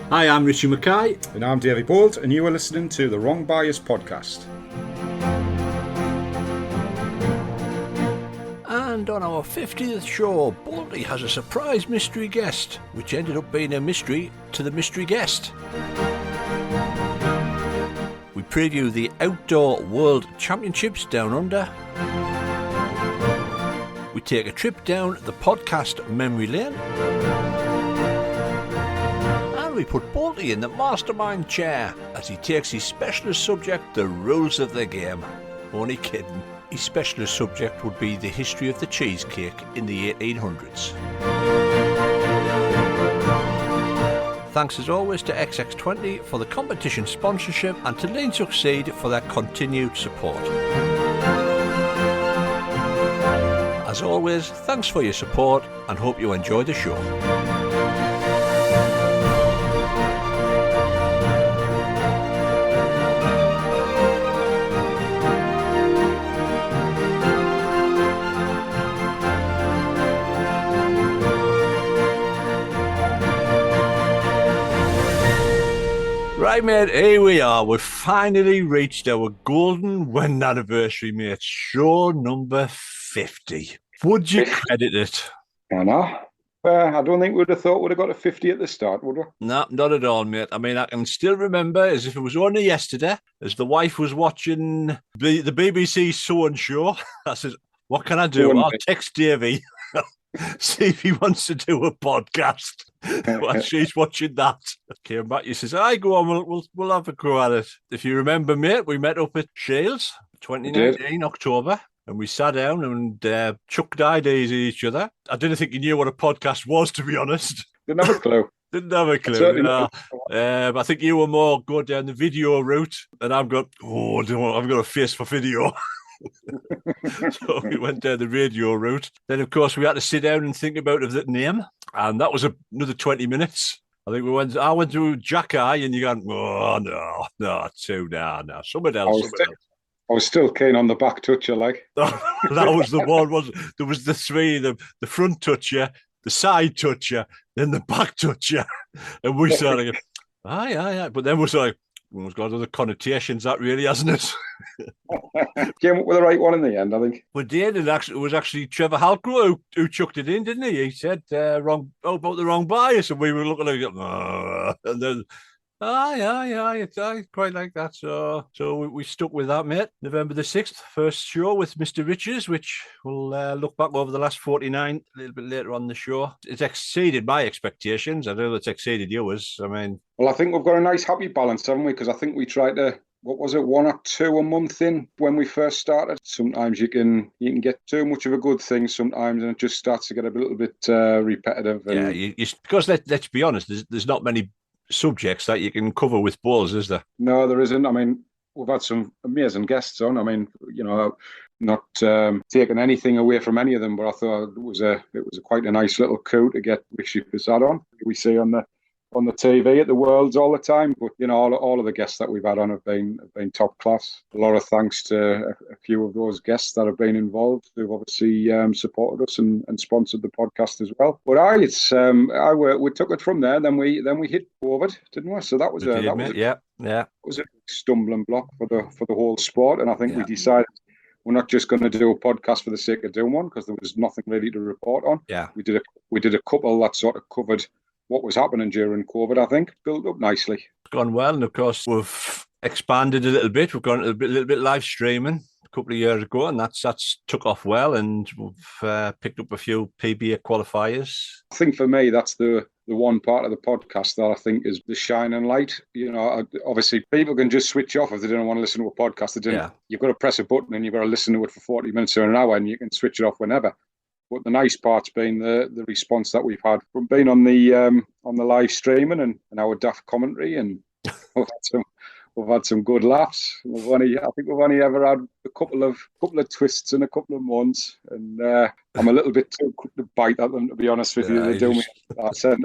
Hi, I'm Real Mckie. And I'm Davey Bolt, and you are listening to the Wrong Bias podcast. And on our 50th show, Bolty has a surprise mystery guest, which ended up being a mystery to the mystery guest. We preview the Outdoor World Championships Down Under. We take a trip down the podcast memory lane. And we put Bolty in the mastermind chair as he takes his specialist subject, the rules of the game. Only kidding. His specialist subject would be the history of the cheesecake in the 1800s. Thanks as always to XX20 for the competition sponsorship and to Lean Succeed for their continued support. As always, thanks for your support and hope you enjoy the show. Right, mate, here we are. We've finally reached our golden wedding anniversary, mate. Show number 50. Would you credit it? I know. I don't think we'd have thought we'd have got to 50 at the start, would we? No, not at all, mate. I mean, I can still remember as if it was only yesterday, as the wife was watching the BBC Sew and Show. I said, what can I do? I'll text Davey. See if he wants to do a podcast while she's watching that. Came back, he says, "I go on, we'll have a go at it." If you remember, mate, we met up at Shields 2019 October, and we sat down and chucked ideas at each other. I didn't think he knew what a podcast was, to be honest. Didn't have a clue. Didn't have a clue. No. I think you were more go down the video route, and I've got a face for video. So we went down the radio route. Then, of course, we had to sit down and think about the name, and that was another 20 minutes. I think I went through Jack Eye, and you gone, no, somebody else. I was still keen on the back toucher, like. That was the one. There was the three: the front toucher, the side toucher, then the back toucher, and we started. Aye. But then we're like, it's got other connotations, that really, hasn't it? Came up with the right one in the end, I think. We did. It was actually Trevor Halcrow who chucked it in, didn't he? He said about the wrong bias, and we were looking like, and then, I quite like that. So we stuck with that, mate. November the 6th, first show with Mr. Riches, which we'll look back over the last 49 a little bit later on the show. It's exceeded my expectations. I know it's exceeded yours. I mean, well, I think we've got a nice happy balance, haven't we? Because I think we tried to, what was it, 1 or 2 a month in when we first started. Sometimes you can get too much of a good thing sometimes, and it just starts to get a little bit repetitive. And because let's be honest, there's not many subjects that you can cover with balls, is there? No, there isn't. I mean, we've had some amazing guests on. I mean, not taking anything away from any of them, but I thought it was quite a nice little coup to get Rishi Prasad on. We see on the TV at the Worlds all the time, but all of the guests that we've had on have been top class. A lot of thanks to a few of those guests that have been involved, who've obviously supported us and sponsored the podcast as well. But we took it from there. Then we hit COVID, didn't we? So that was a stumbling block for the whole sport, and I think we decided we're not just going to do a podcast for the sake of doing one, because there was nothing really to report on. Yeah, we did a couple that sort of covered what was happening during COVID. I think built up nicely. It's gone well, and of course we've expanded a little bit. We've gone a little bit live streaming a couple of years ago, and that's took off well, and we've picked up a few PBA qualifiers. I think for me that's the one part of the podcast that I think is the shining light. Obviously people can just switch off if they don't want to listen to a podcast. You've got to press a button and you've got to listen to it for 40 minutes or an hour, and you can switch it off whenever. But the nice part's been the response that we've had from being on the live streaming and our daft commentary, and we've had some good laughs. I think we've only ever had a couple of twists and a couple of moans, and I'm a little bit too quick to bite at them, to be honest with you. I sent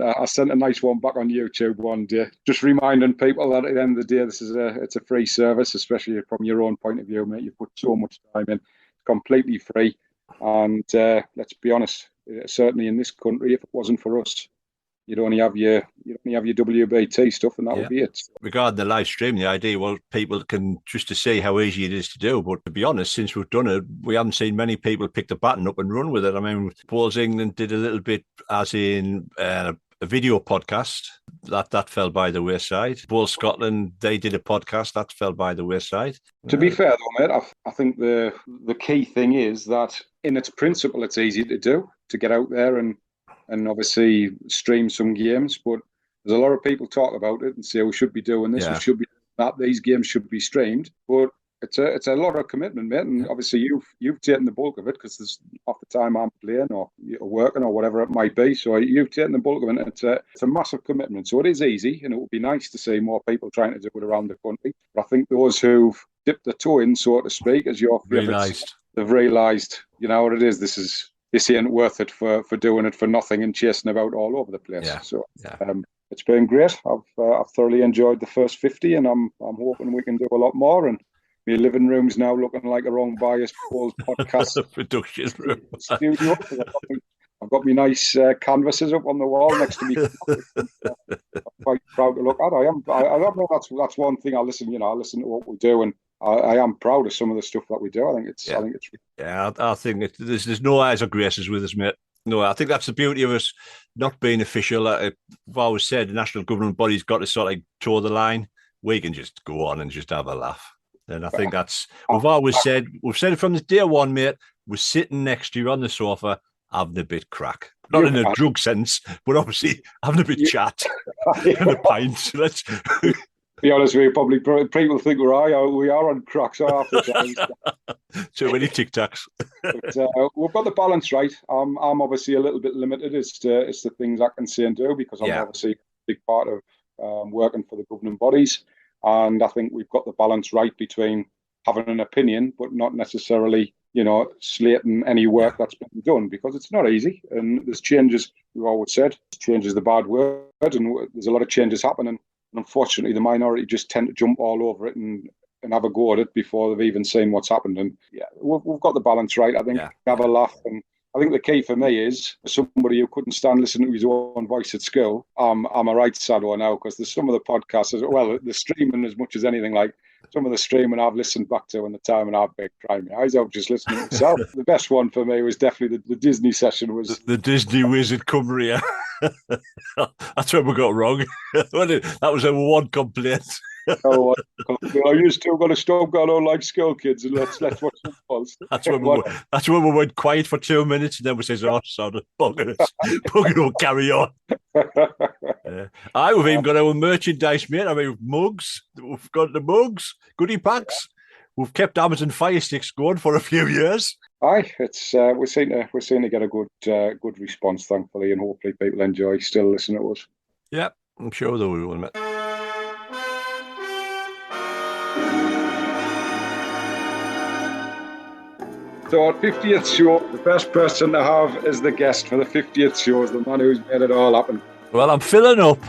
a nice one back on YouTube one day, just reminding people that at the end of the day, it's a free service, especially from your own point of view, mate. You put so much time in, it's completely free. And let's be honest, certainly in this country, if it wasn't for us, you'd only have your WBT stuff, and that would be it. Regarding the live stream, the idea was people can just to see how easy it is to do. But to be honest, since we've done it, we haven't seen many people pick the baton up and run with it. I mean, Balls England did a little bit, as in a video podcast that fell by the wayside. Balls Scotland, they did a podcast that fell by the wayside. To be fair though, mate, I think the key thing is that in its principle, it's easy to do, to get out there and obviously stream some games. But there's a lot of people talk about it and say we should be doing this, we should be doing that, these games should be streamed. But it's a lot of commitment, mate. And obviously you've taken the bulk of it, because there's half the time I'm playing or working or whatever it might be. So you've taken the bulk of it. And it's a massive commitment. So it is easy, and it would be nice to see more people trying to do it around the country. But I think those who've dipped their toe in, so to speak, as your favourites, they've realised, you know what it is. This ain't worth it for doing it for nothing and chasing about all over the place. It's been great. I've thoroughly enjoyed the first 50, and I'm hoping we can do a lot more. And my living room's now looking like a wrong biased Paul's podcast production room. Studio. I've got my nice canvases up on the wall next to me. I'm quite proud to look at. I don't know. That's one thing. I listen to what we do, and I am proud of some of the stuff that we do. I think it's. I think there's no eyes or graces with us, mate. No, I think that's the beauty of us not being official. I've always said the national government body's got to sort of toe the line. We can just go on and just have a laugh. And I think that's, we've said it from the day one, mate. We're sitting next to you on the sofa having a bit crack. Not in a drug sense, but obviously having a bit chat and a pint. Let's be honest with you, probably people think we are on crack, so half the time. Too many Tic Tacs. We've got the balance right. I'm obviously a little bit limited as to things I can say and do, because I'm obviously a big part of working for the governing bodies. And I think we've got the balance right between having an opinion, but not necessarily, slating any work that's been done, because it's not easy. And there's changes, we've always said, change is the bad word, and there's a lot of changes happening. And unfortunately, the minority just tend to jump all over it and have a go at it before they've even seen what's happened. And we've got the balance right. I think have a laugh. And I think the key for me is, for somebody who couldn't stand listening to his own voice at school, I'm a right sad one now, because there's some of the podcasts, the streaming as much as anything, like some of the streaming I've listened back to in the time, and I've been crying my eyes out just listening to myself. The best one for me was definitely the Disney session. Was the Disney Wizard Cumbria. That's what we got wrong. That was our one complaint. Oh, you still got to stop going on like school kids, and let's watch some balls. That's when we went quiet for 2 minutes, and then we says, "Oh, son, bugger will carry on." We've even got our merchandise, mate. I mean, mugs. We've got the mugs, goodie packs. We've kept Amazon Fire Sticks going for a few years. Aye, it's we're seeing to get a good response, thankfully, and hopefully people enjoy still listening to us. Yeah, I'm sure they will, mate. So our 50th show, the best person to have as the guest for the 50th show is the man who's made it all happen. Well, I'm filling up.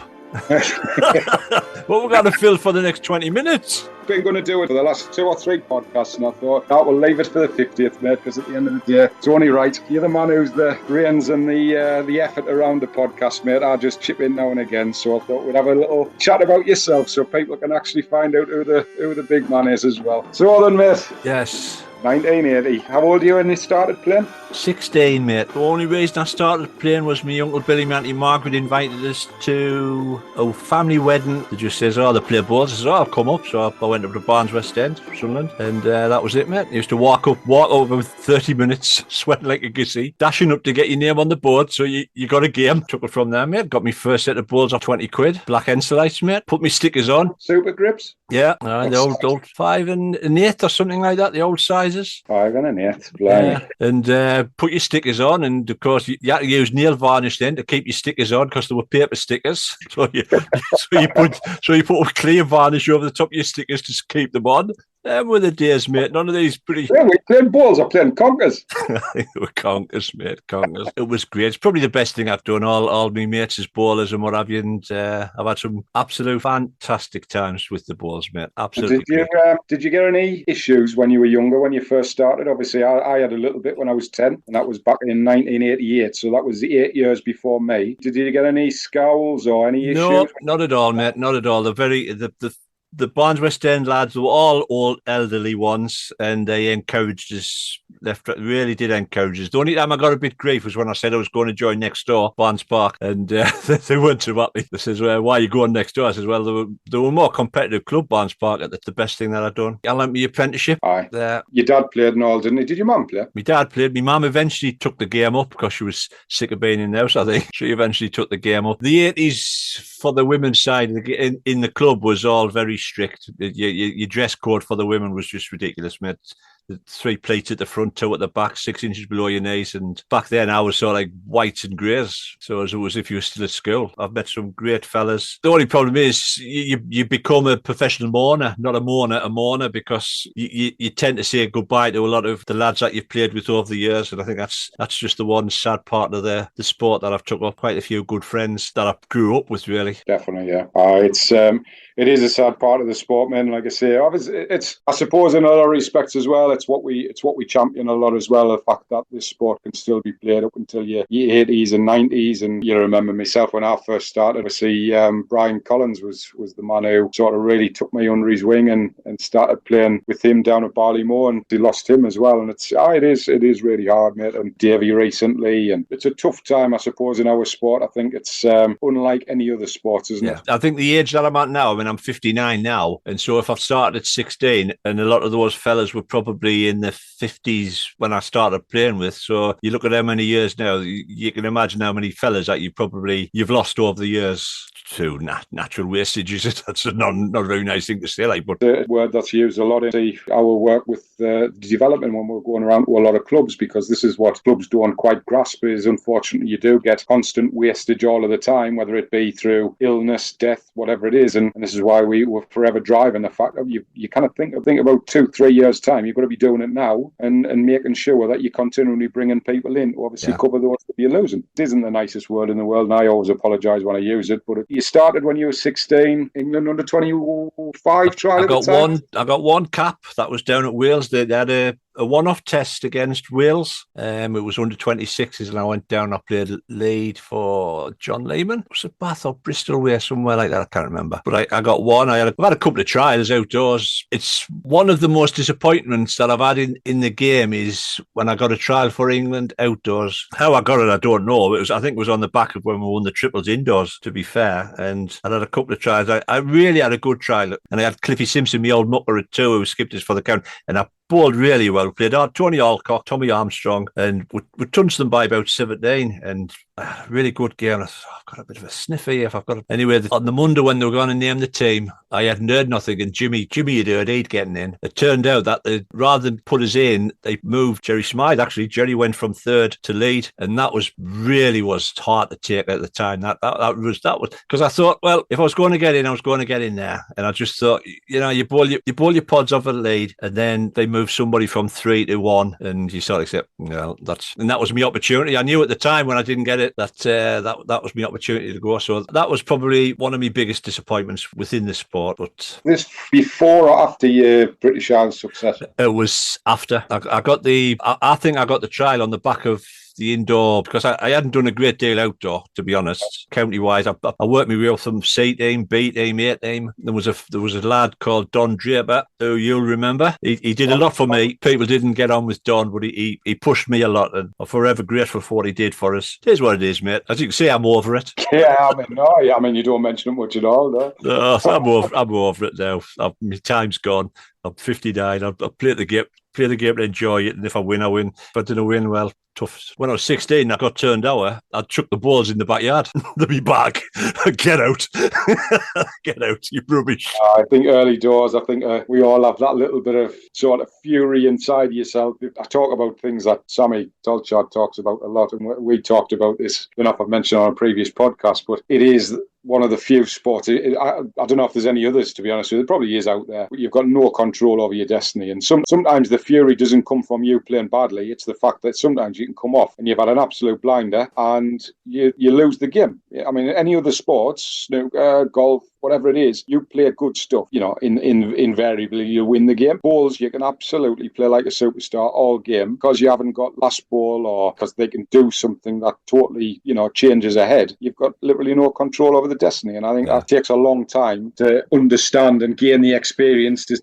What we're going to fill for the next 20 minutes? Been going to do it for the last 2 or 3 podcasts, and I thought that will leave it for the 50th, mate, because at the end of the day, it's only right. You're the man who's the brains and the effort around the podcast, mate. I just chip in now and again, so I thought we'd have a little chat about yourself so people can actually find out who the big man is as well. So then, mate. Yes. 1980. How old are you when you started playing? 16, mate. The only reason I started playing was my Uncle Billy and Auntie Margaret invited us to a family wedding. They just says, they play balls. I says, I'll come up. So I went up to Barnes West End, Sunderland, and that was it, mate. I used to walk up about 30 minutes, sweating like a gissy, dashing up to get your name on the board. So you got a game. Took it from there, mate. Got my first set of balls off 20 quid. Black Ensolites, mate. Put my stickers on. Super grips? Yeah. The old 5 and an 8 or something like that, the old sizes. 5 and an 8. Blimey. And put your stickers on, and of course you had to use nail varnish then to keep your stickers on, because they were paper stickers. So you put clear varnish over the top of your stickers to keep them on. Were the days, mate. None of these pretty... Yeah, we playing balls or playing conkers. I think they were conkers, mate. Conkers. It was great. It's probably the best thing I've done. All my mates as ballers and what have you. And I've had some absolute fantastic times with the balls, mate. Absolutely. Did you get any issues when you were younger, when you first started? Obviously, I had a little bit when I was 10, and that was back in 1988. So that was 8 years before me. Did you get any scowls or any issues? No, not at all, mate. Not at all. The Barnes West End lads were all old elderly ones, and they encouraged us. Really did encourage us. The only time I got a bit grief was when I said I was going to join next door, Barnes Park, and they weren't too happy. They says, "Well, why are you going next door?" I says, "Well, they were more competitive club, Barnes Park. That's the best thing that I've done. I learned my apprenticeship." Aye. Your dad played and all, didn't he? Did your mum play? My dad played. My mum eventually took the game up because she was sick of being in the house, I think. She eventually took the game up. The 80s for the women's side in the club was all very strict. Your dress code for the women was just ridiculous, mate. The 3 pleats at the front, 2 at the back, 6 inches below your knees. And back then, I was sort of like whites and greys. So it was if you were still at school. I've met some great fellas. The only problem is you become a professional mourner, not a mourner, because you tend to say goodbye to a lot of the lads that you've played with over the years. And I think that's just the one sad part of the sport that I've took up. Quite a few good friends that I grew up with, really. Definitely, yeah. It is a sad part of the sport, man. Like I say, it's I suppose in other respects as well. It's what we champion a lot as well. The fact that this sport can still be played up until your 80s and 90s. And you remember myself when I first started. Obviously, Brian Collins was the man who sort of really took me under his wing and started playing with him down at Barleymoor, and they lost him as well. And it is really hard, mate. And Davey recently, and it's a tough time, I suppose, in our sport. I think it's unlike any other sports, isn't it? I think the age that I'm at now, I mean, I'm 59 now, and so if I've started at 16, and a lot of those fellas were probably in the 50s when I started playing with, so you look at how many years now, you can imagine how many fellas that you've lost over the years to natural wastage. Is it? That's not a very nice thing to say, like, but the word that's used a lot in our work with development when we're going around to a lot of clubs, because this is what clubs don't quite grasp, is unfortunately you do get constant wastage all of the time, whether it be through illness, death, whatever it is, and this is why we were forever driving the fact that you kind of think about 2-3 years time, you've got to be doing it now and making sure that you're continually bringing people in to obviously cover those that you're losing. It isn't the nicest word in the world, and I always apologise when I use it, but you started when you were 16, England under 25 trial. I got one cap that was down at Wales. They had a one-off test against Wales. It was under 26s, and I went down. I played lead for John Lehman. Was it Bath or Bristol way, somewhere like that? I can't remember. But I got one. I've had a couple of trials outdoors. It's one of the most disappointments that I've had in the game is when I got a trial for England outdoors. How I got it, I don't know. I think it was on the back of when we won the triples indoors, to be fair. And I had a couple of trials. I really had a good trial. And I had Cliffy Simpson, my old mucker at 2, who skipped us for the count. And I bowled really well. We played Tony Alcock, Tommy Armstrong, and we tunched them by about 17, and really good game. I thought, I've got a bit of a sniff here. Anyway, on the Monday when they were going to name the team, I hadn't heard nothing, and Jimmy had heard he'd getting in. It turned out that rather than put us in, they moved Jerry Smythe. Actually, Jerry went from 3rd to lead, and that was hard to take at the time. That was because I thought, well, if I was going to get in, I was going to get in there, and I just thought, you bowl your pods off at the lead, and then they move somebody from 3 to 1, and you sort of say, well, that was my opportunity. I knew at the time when I didn't get it that was my opportunity to go. So that was probably one of my biggest disappointments within the sport. But this before or after your British Isles success? It was after. I think I got the trial on the back of the indoor, because I hadn't done a great deal outdoor, to be honest. County wise, I worked my way up from C team, B team, A team. There was a lad called Don Draper, who you'll remember. He did a lot for me. People didn't get on with Don, but he pushed me a lot, and I'm forever grateful for what he did for us. It is what it is, mate. As you can see, I'm over it. Yeah, I mean, you don't mention it much at all, though. No, I'm over it now. My time's gone. I'm 59. I'll play the game and enjoy it. And if I win, I win. If I didn't win, well, tough. When I was 16, I got turned over. I chucked the balls in the backyard. They'll be back. Get out. Get out, you rubbish. I think early doors, we all have that little bit of sort of fury inside yourself. I talk about things that Sammy Tolchard talks about a lot, and we talked about this enough. I've mentioned on a previous podcast, but it is one of the few sports. I don't know if there's any others, to be honest with you. There probably is out there. But you've got no control over your destiny. And sometimes the fury doesn't come from you playing badly. It's the fact that sometimes you can come off and you've had an absolute blinder and you lose the game. I mean, any other sports, snooker, golf, whatever it is, you play good stuff, invariably you win the game. Bowls, you can absolutely play like a superstar all game because you haven't got last ball or because they can do something that totally, changes ahead. You've got literally no control over the destiny. And I think that takes a long time to understand and gain the experience to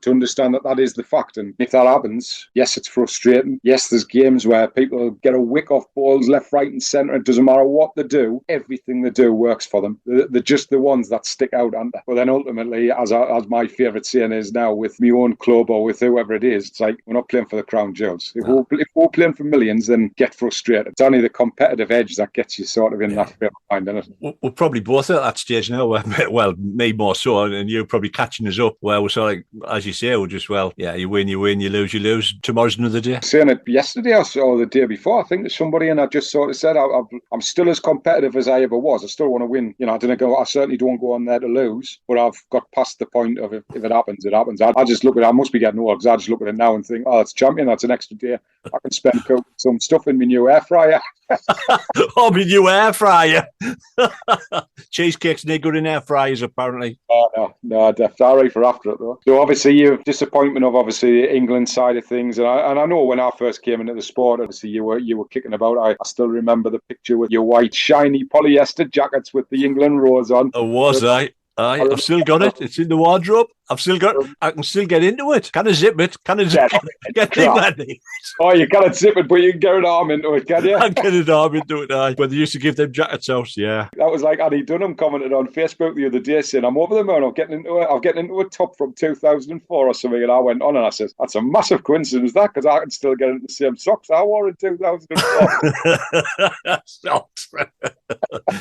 understand that is the fact. And if that happens, yes, it's frustrating. Yes, there's games where people get a wick off balls left, right and centre. It doesn't matter what they do. Everything they do works for them. They're just the ones that stick out, aren't they? But then ultimately, as my favourite saying is now, with my own club or with whoever it is, it's like, we're not playing for the crown jewels. If we're playing for millions, then get frustrated. It's only the competitive edge that gets you sort of in that frame of mind, isn't it? We're probably both at that stage now. Well, me more so, and you're probably catching us up where we're sort of like, as you say, we're just, you win, you lose. Tomorrow's another day. Saying it yesterday or the day before, I think there's somebody, and I just sort of said, I'm still as competitive as I ever was. I still want to win. I certainly don't go on there to lose, but I've got past the point of if it happens, it happens. I just look at it. I must be getting old because I just look at it now and think, oh, it's champion. That's an extra day. I can spend some stuff in my new air fryer. Oh, my new air fryer. Cheesecake's no good in air fryers, apparently. Oh, no, definitely for after it, though. So obviously, you've disappointment of obviously the England side of things, and I know when I first came into the sport, obviously you were kicking about. I still remember the picture with your white shiny polyester jackets with the England rose on. Oh, was I? I've still got it. It's in the wardrobe. I've still got it. I can still get into it. Can I zip it? Can I zip it? Get it? Oh, you can't zip it, but you can get an arm into it, can you? I can get an arm into it, aye. But they used to give them jackets out, yeah. That was like Annie Dunham commented on Facebook the other day saying, I'm over the moon, I'm getting into a top from 2004 or something. And I went on and I said, that's a massive coincidence, that, because I can still get into the same socks I wore in 2004. Socks.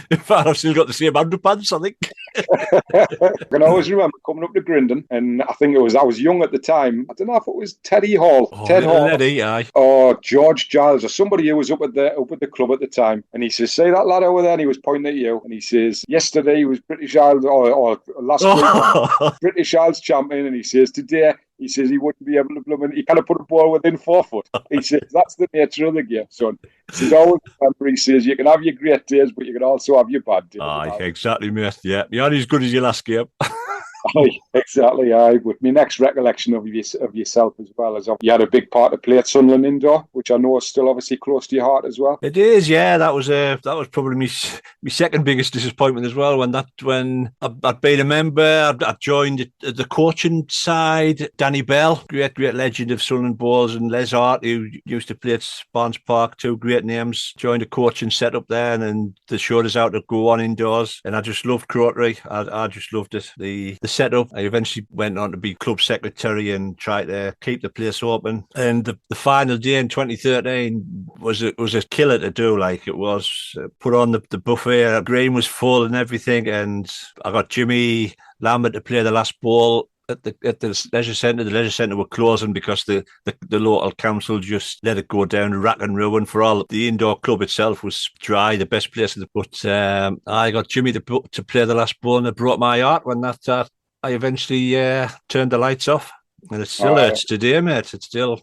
In fact, I've still got the same underpants, I think. I can always remember coming up to Grindon, and I think I was young at the time. I don't know if it was Teddy Hall. Ted Hall. Eddie, aye. Or George Giles or somebody who was up at the club at the time. And he says, see that lad over there? And he was pointing at you. And he says, yesterday he was British Isles, or last week, British Isles champion. And he says, today, he says he wouldn't be able to he kind of put a ball within 4 foot. He says, that's the nature of the game, son. He says, always remember, he says, you can have your great days, but you can also have your bad days. Aye, exactly, mate. Yeah, you're not as good as your last game. Aye, exactly. Aye, with my next recollection of yourself as well, as you had a big part to play at Sunderland Indoor, which I know is still obviously close to your heart as well. It is, yeah. That was probably my second biggest disappointment as well. When I'd been a member, I joined the coaching side. Danny Bell, great legend of Sunderland Bowls, and Les Hart, who used to play at Barnes Park, two great names, joined a coaching set up there, and then they showed us how to go on indoors. And I just loved Crotery. I just loved it. The setup. I eventually went on to be club secretary and tried to keep the place open. And the final day in 2013 was a killer to do. Like, it was put on the buffet. The green was full and everything. And I got Jimmy Lambert to play the last ball at the leisure centre. The leisure centre were closing because the local council just let it go down rack and ruin for all. The indoor club itself was dry, the best place. But I got Jimmy to play the last ball, and it broke my heart when that I eventually turned the lights off, and it still hurts today, mate. It's still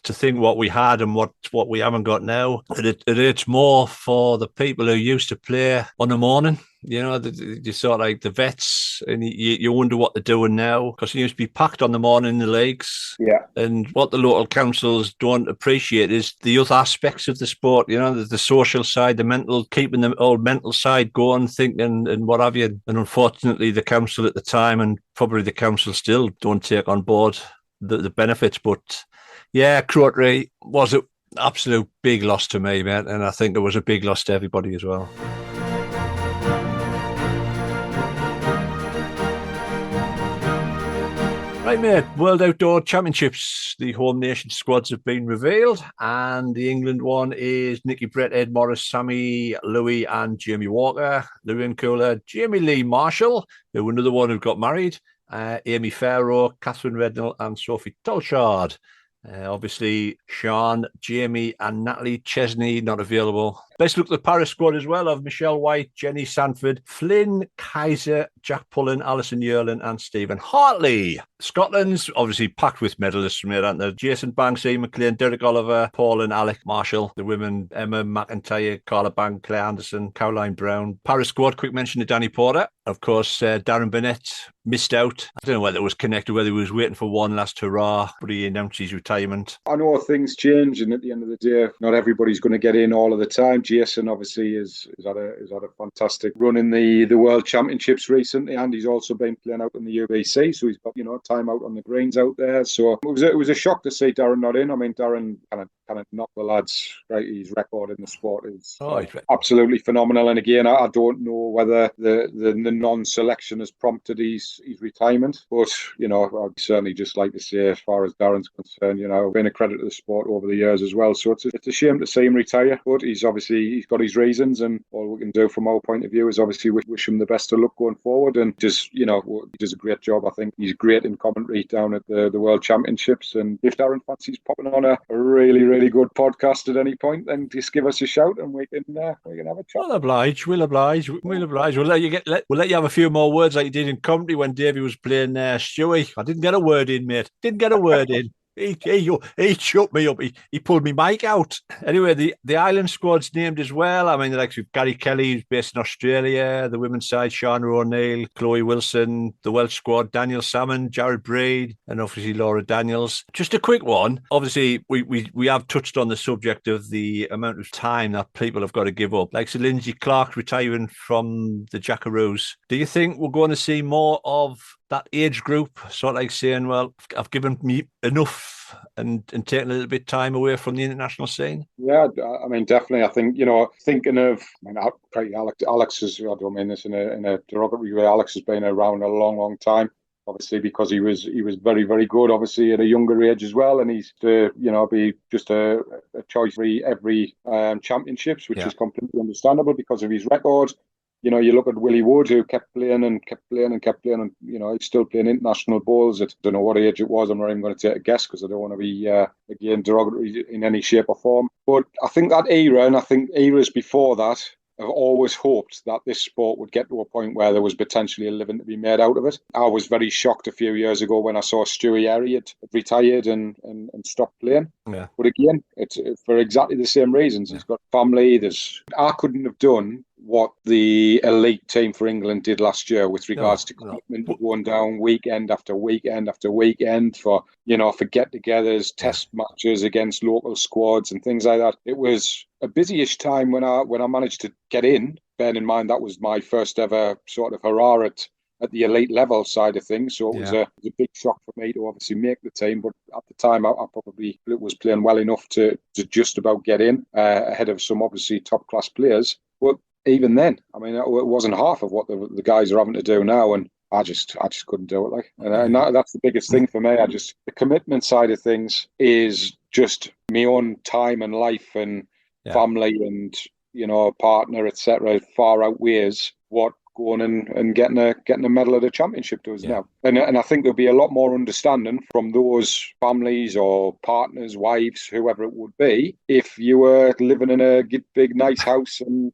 to think what we had and what we haven't got now. It hurts more for the people who used to play on the morning. You know, you sort of like the vets, and you wonder what they're doing now, because it used to be packed on the morning in the leagues. Yeah. And what the local councils don't appreciate is the other aspects of the sport. You know, the social side, the mental, keeping the old mental side going, thinking and what have you. And unfortunately, the council at the time, and probably the council still, don't take on board the benefits. But yeah, Crotery was an absolute big loss to me, mate, and I think it was a big loss to everybody as well. Right, mate, World Outdoor Championships, the home nation squads have been revealed, and the England one is Nicky Brett, Ed Morris, Sammy, Louis and Jamie Walker, Lewin Cooler, Jamie Lee Marshall, who another one who got married, Amy Farrow, Catherine Rednell and Sophie Tolchard. Obviously, Sean, Jamie, and Natalie Chesney not available. Best look at the Paris squad as well of Michelle White, Jenny Sanford, Flynn Kaiser, Jack Pullen, Alison Yerlin, and Stephen Hartley. Scotland's obviously packed with medalists from here, aren't they? Jason Banks, Ian McLean, Derek Oliver, Paul and Alec Marshall. The women, Emma McIntyre, Carla Bank, Claire Anderson, Caroline Brown. Paris squad, quick mention to Danny Porter. Of course, Darren Burnett missed out. I don't know whether it was connected, whether he was waiting for one last hurrah, but he announced his retirement. I know things change, and at the end of the day, not everybody's going to get in all of the time. Jason obviously has had a fantastic run in the World Championships recently, and he's also been playing out in the UBC, so he's got time out on the greens out there. So it was a shock to see Darren not in. I mean, Darren kind of knocked the lads right. His record in the sport is absolutely phenomenal. And again, I don't know whether the non-selection has prompted his retirement, but I'd certainly just like to say, as far as Darren's concerned, been a credit to the sport over the years as well. So it's a shame to see him retire, but he's got his reasons, and all we can do from our point of view is obviously wish him the best of luck going forward. And just he does a great job. I think he's great in commentary down at the World Championships. And if Darren fancies popping on a really, really good podcast at any point, then just give us a shout and we can have a chat. We'll oblige. We'll let you have a few more words like you did in commentary when Davey was playing Stewie. I didn't get a word in, mate. Didn't get a word in. He shut me up. He pulled me mic out. Anyway, the Ireland squad's named as well. I mean, like Gary Kelly, who's based in Australia. The women's side, Sean O'Neill, Chloe Wilson. The Welsh squad, Daniel Salmon, Jared Braid, and obviously Laura Daniels. Just a quick one. Obviously, we have touched on the subject of the amount of time that people have got to give up. Like Sir Lindsay Clark retiring from the Jackaroos. Do you think we're going to see more of that age group, sort of like saying, well, I've given me enough and taken a little bit of time away from the international scene? Yeah, I mean, definitely. I think, thinking of, Alex is, I don't mean this in a derogatory way, Alex has been around a long, long time. Obviously, because he was very, very good, obviously, at a younger age as well. And he's to, be just a choice for every championships, which is completely understandable because of his record. You look at Willie Wood, who kept playing, and he's still playing international bowls at, I don't know what age it was. I'm not even going to take a guess because I don't want to be, again, derogatory in any shape or form. But I think that era, and I think eras before that, I've always hoped that this sport would get to a point where there was potentially a living to be made out of it. I was very shocked a few years ago when I saw Stewie Airy had retired and stopped playing. Yeah. But again, it's for exactly the same reasons. He's got family. I couldn't have done what the elite team for England did last year with regards to commitment, going down weekend after weekend after weekend for get-togethers, test matches against local squads and things like that. It was a busy-ish time when I managed to get in. Bearing in mind that was my first ever sort of hurrah at the elite level side of things. So it was a big shock for me to obviously make the team. But at the time, I probably was playing well enough to just about get in ahead of some obviously top-class players. But even then, I mean, it wasn't half of what the guys are having to do now. And I just couldn't do it. And that's the biggest thing for me. The commitment side of things is just my own time and life and family and, partner, etc. far outweighs what going and getting a medal at a championship does now. And I think there'll be a lot more understanding from those families or partners, wives, whoever it would be, if you were living in a big, nice house and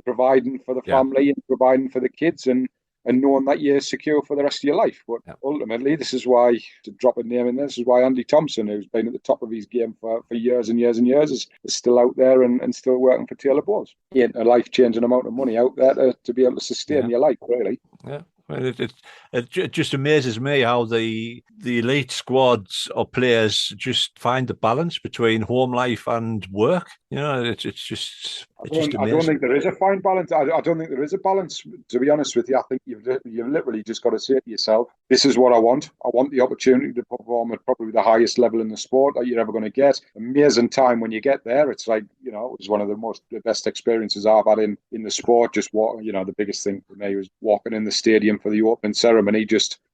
providing for the family and providing for the kids and knowing that you're secure for the rest of your life. But ultimately, this is why, to drop a name in there, this is why Andy Thompson, who's been at the top of his game for years and years and years, is still out there and still working for Taylor Bowles. He ain't a life-changing amount of money out there to be able to sustain your life, really. Yeah. It just amazes me how the elite squads or players just find the balance between home life and work. It's just amazing. I don't think there is a fine balance. I don't think there is a balance, to be honest with you. I think you've literally just got to say to yourself, this is what I want. I want the opportunity to perform at probably the highest level in the sport that you're ever going to get. Amazing time when you get there. It's like, it was one of the best experiences I've had in the sport. Just the biggest thing for me was walking in the stadium for the opening ceremony.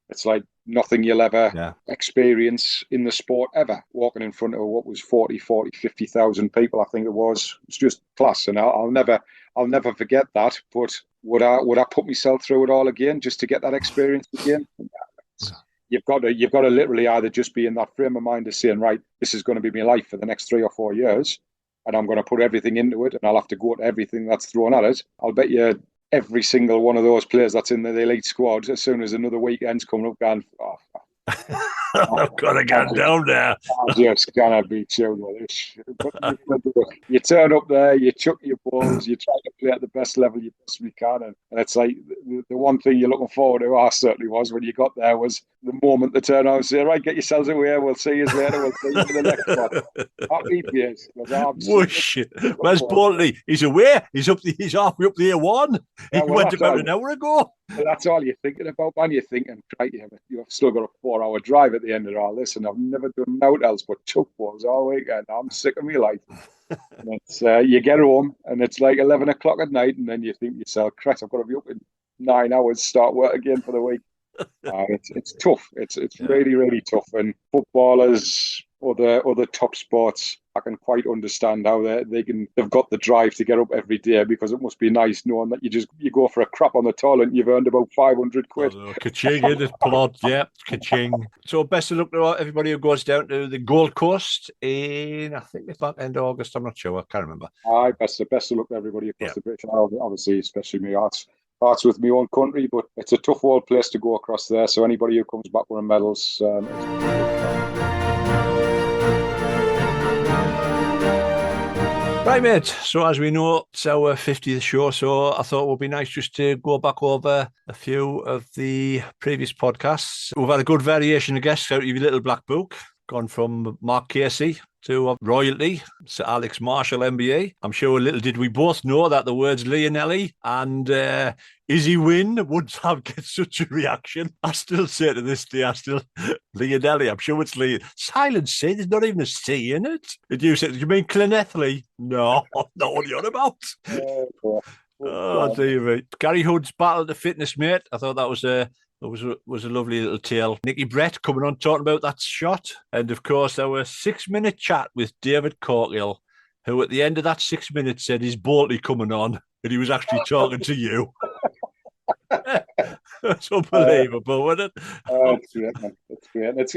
It's like nothing you'll ever experience in the sport ever. Walking in front of what was 50,000 people, I think it was. It's just class, and I'll never forget that. But would I put myself through it all again just to get that experience again? you've got to literally either just be in that frame of mind of saying, right, this is going to be my life for the next 3 or 4 years, and I'm going to put everything into it, and I'll have to go to everything that's thrown at it. I'll bet you every single one of those players that's in the elite squad, as soon as another weekend's coming up, going, I've got to get down there. I'm just going to be chilled with this. But you turn up there, you chuck your balls, you try to play at the best level you possibly can. And it's like the one thing you're looking forward to, I certainly was, when you got there, was the moment they turn around and say, right, get yourselves away, we'll see you later, we'll see you in the next one. Happy days. Whoosh. Where's Bolty? He's away. He's halfway up the A1. He went about an hour ago. Well, that's all you're thinking about, man. You're thinking, right, you've still got a 4-hour drive at the end of all this, and I've never done nothing else but chuck balls all weekend. I'm sick of my life. And it's, you get home, and it's like 11 o'clock at night, and then you think to yourself, Christ, I've got to be up in 9 hours, start work again for the week. It's tough. It's really, really tough. And footballers, other top sports, I can quite understand how they've got the drive to get up every day, because it must be nice knowing that you go for a crap on the toilet and you've earned about 500 quid. Ka-ching in it, plod, yeah, ka-ching. So best of luck to everybody who goes down to the Gold Coast in, I think it's back end of August, I'm not sure, I can't remember. Aye, best of luck to everybody across the British Isles, obviously, especially me. Parts with my own country, but it's a tough old place to go across there. So anybody who comes back with medals, Right, mate. So as we know, it's our 50th show, so I thought it would be nice just to go back over a few of the previous podcasts. We've had a good variation of guests out of your little black book, gone from Mark Casey to royalty, Sir Alex Marshall, MBE. I'm sure little did we both know that the words Leonelli and Izzy Wynn would get such a reaction. I still say to this day, Leonelli, I'm sure it's Lee. Silent C, there's not even a C in it. Did you say, you mean Clonethley? No, not what you're on about. Oh, dear. Gary Hood's battle to fitness, mate. I thought that was a lovely little tale. Nicky Brett coming on talking about that shot. And of course, our 6-minute chat with David Corkill, who at the end of that 6 minutes said, is Bolty coming on? And he was actually talking to you. It's unbelievable, wasn't it? It's great, man. It's great. It's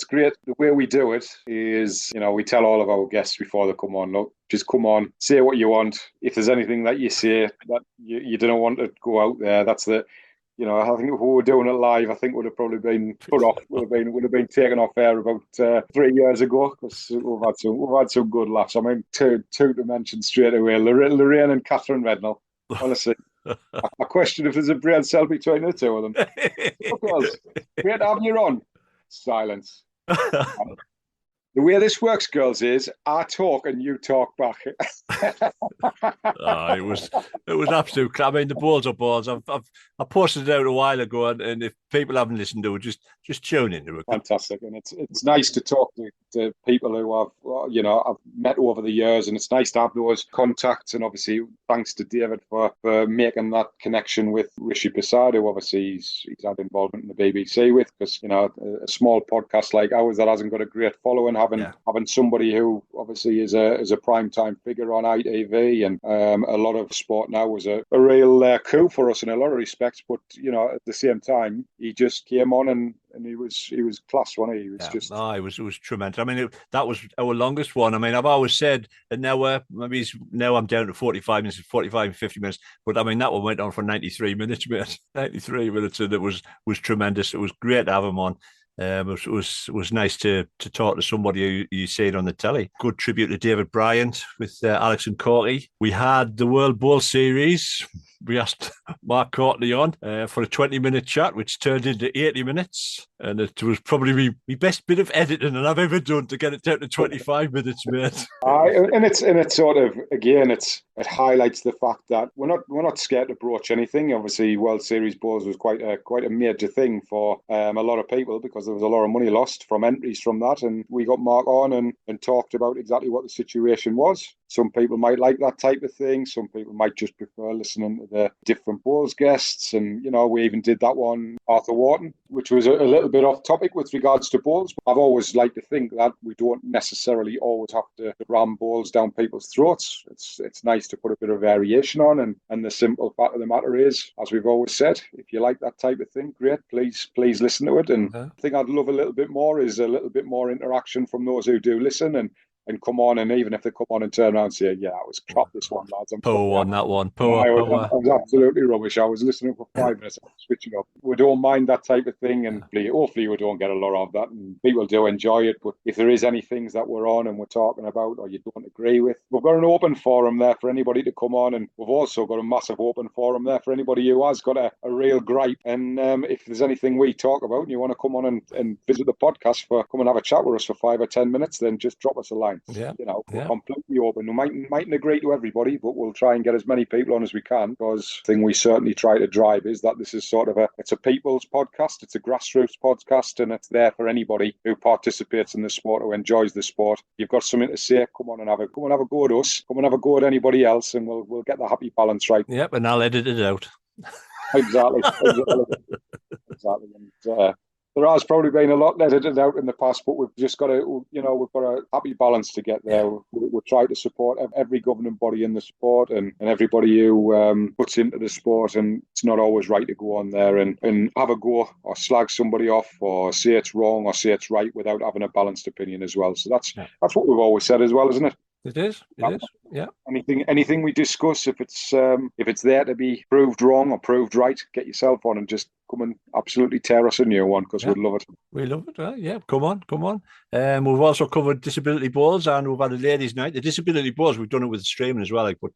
great. The way we do it is, we tell all of our guests before they come on, look, just come on, say what you want. If there's anything that you say that you don't want to go out there, that's the... I think if we were doing it live, I think would have probably been put off. Would have been taken off air about 3 years ago, because we've had some good laughs. I mean, two to mention straight away: Lorraine and Catherine Rednell. Honestly, I question if there's a brain cell between the two of them. Because great having you on. Silence. The way this works, girls, is I talk and you talk back. It was absolute. I mean, the balls are balls. I posted it out a while ago, and if people haven't listened to it, just tune into it. Fantastic, and it's nice to talk to people who I've met over the years, and it's nice to have those contacts. And obviously, thanks to David for making that connection with Rishi Prasad, who obviously he's had involvement in the BBC with, because a small podcast like ours that hasn't got a great following, having somebody who obviously is a prime time figure on ITV, and a lot of sport now was a real coup for us in a lot of respects. But at the same time, he just came on and he was class, wasn't he? He was just. No, it was tremendous. I mean, that was our longest one. I mean, I've always said, and now I'm down to 45 minutes, 45 and 50 minutes. But I mean, that one went on for 93 minutes, mate. 93 minutes, and it was tremendous. It was great to have him on. It was nice to talk to somebody who you see it on the telly. Good tribute to David Bryant with Alex and Corky. We had the World Bowl Series. We asked Mark Courtney on for a 20-minute chat, which turned into 80 minutes. And it was probably my best bit of editing that I've ever done to get it down to 25 minutes, mate. And it's sort of, again, it highlights the fact that we're not scared to broach anything. Obviously, World Series Bowls was quite a major thing for a lot of people, because there was a lot of money lost from entries from that. And we got Mark on and talked about exactly what the situation was. Some people might like that type of thing. Some people might just prefer listening to the different Bowls guests. And, we even did that one, Arthur Wharton, which was a little bit off topic with regards to Bowls. I've always liked to think that we don't necessarily always have to ram Bowls down people's throats. It's nice nice to put a bit of variation on. And the simple fact of the matter is, as we've always said, if you like that type of thing, great, please listen to it. And I think I'd love a little bit more is a little bit more interaction from those who do listen and come on, and even if they come on and turn around and say, yeah, I was crap this one, lads. Poor on that one. I was absolutely rubbish. I was listening for 5 minutes, switching up. We don't mind that type of thing, and hopefully we don't get a lot of that, and people do enjoy it. But if there is any things that we're on and we're talking about or you don't agree with, we've got an open forum there for anybody to come on, and we've also got a massive open forum there for anybody who has got a real gripe. And if there's anything we talk about and you want to come on and visit the podcast come and have a chat with us for 5 or 10 minutes, then just drop us a line. We're completely open. We mightn't agree to everybody, but we'll try and get as many people on as we can, because the thing we certainly try to drive is that this is sort of it's a people's podcast, it's a grassroots podcast, and it's there for anybody who participates in the sport, who enjoys the sport. You've got something to say, come on and have a go at us, come and have a go at anybody else, and we'll get the happy balance right. Yep, and I'll edit it out. Exactly. And, there has probably been a lot edited out in the past, but we've just got we've got a happy balance to get there. We'll try to support every governing body in the sport and everybody who puts into the sport, and it's not always right to go on there and have a go or slag somebody off or say it's wrong or say it's right without having a balanced opinion as well. So that's what we've always said as well, isn't it? It is. Yeah. Anything we discuss, if it's there to be proved wrong or proved right, get yourself on and just come and absolutely tear us a new one, because we'd love it. We love it. Yeah, come on. We've also covered disability balls, and we've had a ladies' night. The disability balls, we've done it with streaming as well. But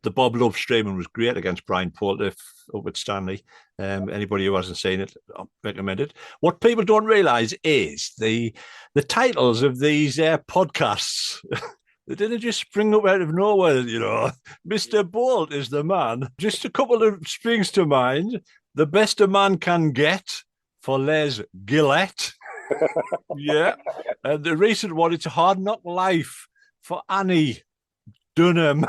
the Bob Love streaming was great against Brian Bolty up at Stanley. Anybody who hasn't seen it, I recommend it. What people don't realise is the titles of these podcasts. They didn't just spring up out of nowhere, Mr. Bolt is the man. Just a couple of springs to mind. The best a man can get for Les Gillette. Yeah. And the recent one, it's a hard knock life for Annie Dunham.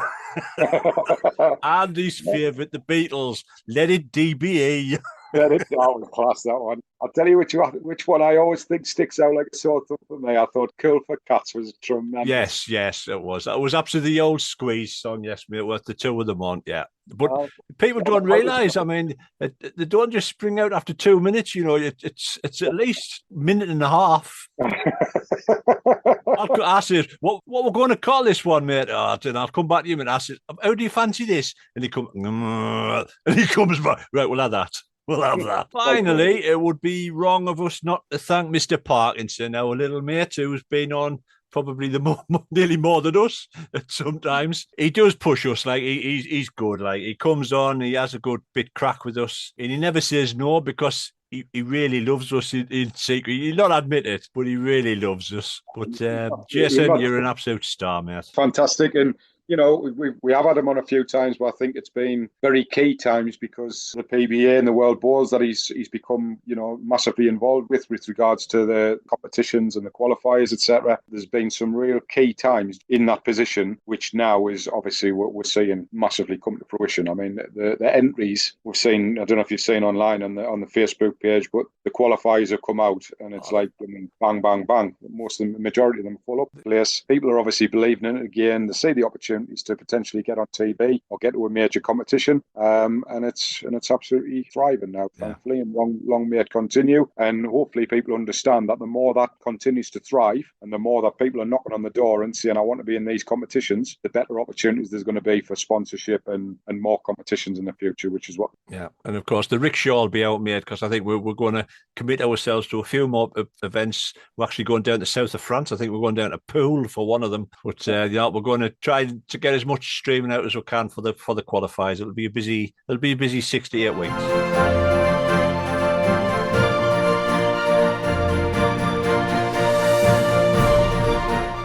Andy's favourite, the Beatles. Let it DBE. Yeah, that was class, that one. I'll tell you which one I always think sticks out like a sore thumb for me. I thought Cool for Cats was tremendous. Yes, it was. That was absolutely the old Squeeze song, yes, mate, with the two of them on, yeah. But people don't realise, they don't just spring out after 2 minutes, it's at least a minute and a half. I said, what we're going to call this one, mate? Then I'll come back to you and I said, how do you fancy this? And he comes back, right, we'll have that. We'll have that. Finally, it would be wrong of us not to thank Mr. Parkinson, our little mate, who's been on probably nearly more than us sometimes. He does push us, like he's good. Like he comes on, he has a good bit crack with us, and he never says no because he really loves us in secret. He'll not admit it, but he really loves us. But Jason, you're an absolute star, mate. Fantastic. And we have had him on a few times, but I think it's been very key times because the PBA and the World Balls that he's become, massively involved with regards to the competitions and the qualifiers, etc. There's been some real key times in that position, which now is obviously what we're seeing massively come to fruition. I mean, the entries we've seen, I don't know if you've seen online on the Facebook page, but the qualifiers have come out and it's like bang, bang, bang. Majority of them full up the place. People are obviously believing in it again. They see the opportunity to potentially get on TV or get to a major competition, and it's absolutely thriving now, thankfully, and long may it continue. And hopefully people understand that the more that continues to thrive and the more that people are knocking on the door and saying I want to be in these competitions, the better opportunities there's going to be for sponsorship and more competitions in the future, which is what. Yeah, and of course the rickshaw will be out, mate, because I think we're going to commit ourselves to a few more events. We're actually going down to south of France. I think we're going down to Poole for one of them, but we're going to try to get as much streaming out as we can for the qualifiers. It'll be a busy 68 weeks.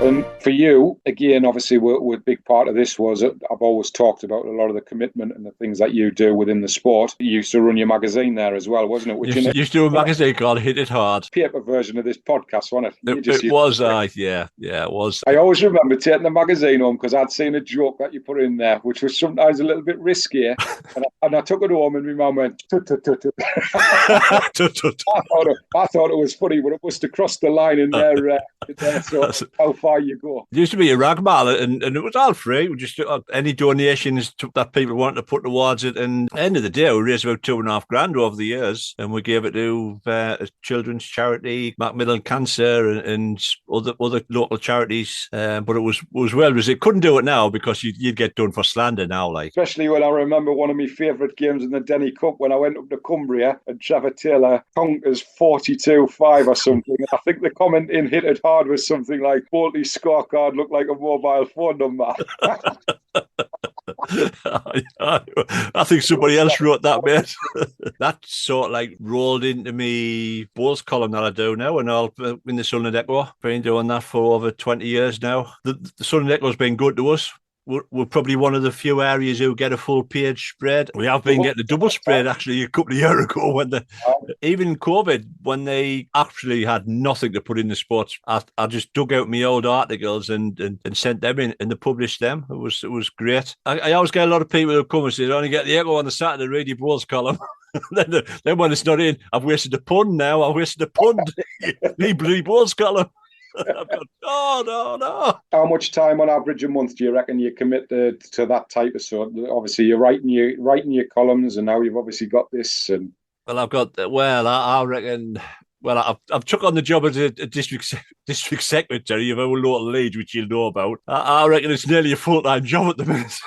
And for you, again, obviously, a big part of this was I've always talked about a lot of the commitment and the things that you do within the sport. You used to run your magazine there as well, wasn't it? Which you used to do a magazine called Hit It Hard. Paper version of this podcast, wasn't it? It was, it was. I always remember taking the magazine home because I'd seen a joke that you put in there, which was sometimes a little bit riskier. and I took it home and my mum went, tut, tut, tut, tut. I thought it was funny, but it must have crossed the line in there. So how far you go. It used to be a rag mallet, and it was all free. We just any donations that people wanted to put towards it. And at the end of the day, we raised about $2,500 over the years, and we gave it to a children's charity, Macmillan Cancer, and other local charities. But it was well because it couldn't do it now because you'd get done for slander now, like. Especially when I remember one of my favourite games in the Denny Cup when I went up to Cumbria and Trevor Taylor conkers 42-5 or something. I think the comment in Hit It Hard was something like, Bolty's scorecard looked like a mobile phone number. I think somebody else wrote that, mate. That sort of like rolled into me Bulls column that I do now, and I'll in the Sunderland Echo. Been doing that for over 20 years now. The Sunderland Echo's been good to us. We're probably one of the few areas who get a full page spread. We have been getting a double spread actually a couple of years ago when even COVID, when they actually had nothing to put in the sports. I just dug out my old articles and sent them in, and they published them. It was great. I always get a lot of people who come and say, I only get the Echo on the Saturday read your Bulls column. then when it's not in, I've wasted a pun now. I've wasted a pun. The Blue Bulls column. No. How much time on average a month do you reckon you commit to that type of sort? Obviously, you're writing your columns, and now you've obviously got this. And I reckon. Well, I've took on the job as a district secretary of our local league, which you'll know about. I reckon it's nearly a full-time job at the minute.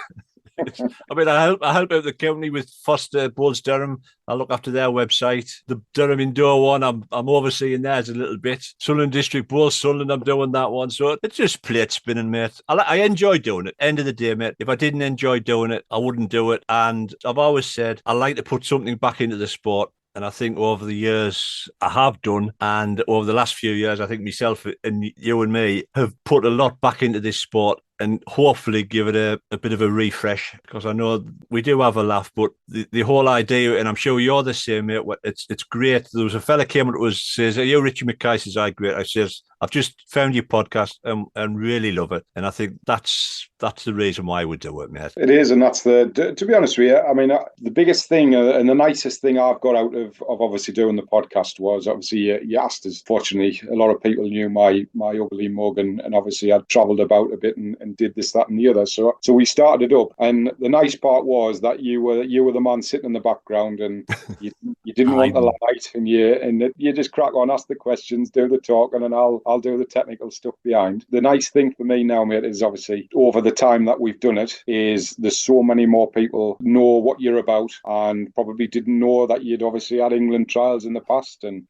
I mean, I help out the county with Foster Bulls Durham. I look after their website. The Durham Indoor one, I'm overseeing theirs a little bit. Sunderland District Bulls, Sunderland, I'm doing that one. So it's just plate spinning, mate. I enjoy doing it. End of the day, mate, if I didn't enjoy doing it, I wouldn't do it. And I've always said I like to put something back into the sport. And I think over the years I have done, and over the last few years, I think myself and you and me have put a lot back into this sport, and hopefully give it a bit of a refresh, because I know we do have a laugh, but the whole idea, and I'm sure you're the same, mate, it's great. There was a fella came up to us, says, "Are you Richie Mckie?" I says, "I great." I says, "I've just found your podcast and really love it." And I think that's the reason why we do it, mate. It is, and that's to be honest with you, I mean, the biggest thing and the nicest thing I've got out of obviously doing the podcast was obviously you asked us. Fortunately, a lot of people knew my ugly mug, and obviously I'd travelled about a bit and did this, that, and the other. So we started it up, and the nice part was that you were the man sitting in the background, and you didn't want the light, and you just crack on, ask the questions, do the talking, and I'll do the technical stuff behind. The nice thing for me now, mate, is obviously over the time that we've done it, is there's so many more people know what you're about, and probably didn't know that you'd obviously had England trials in the past and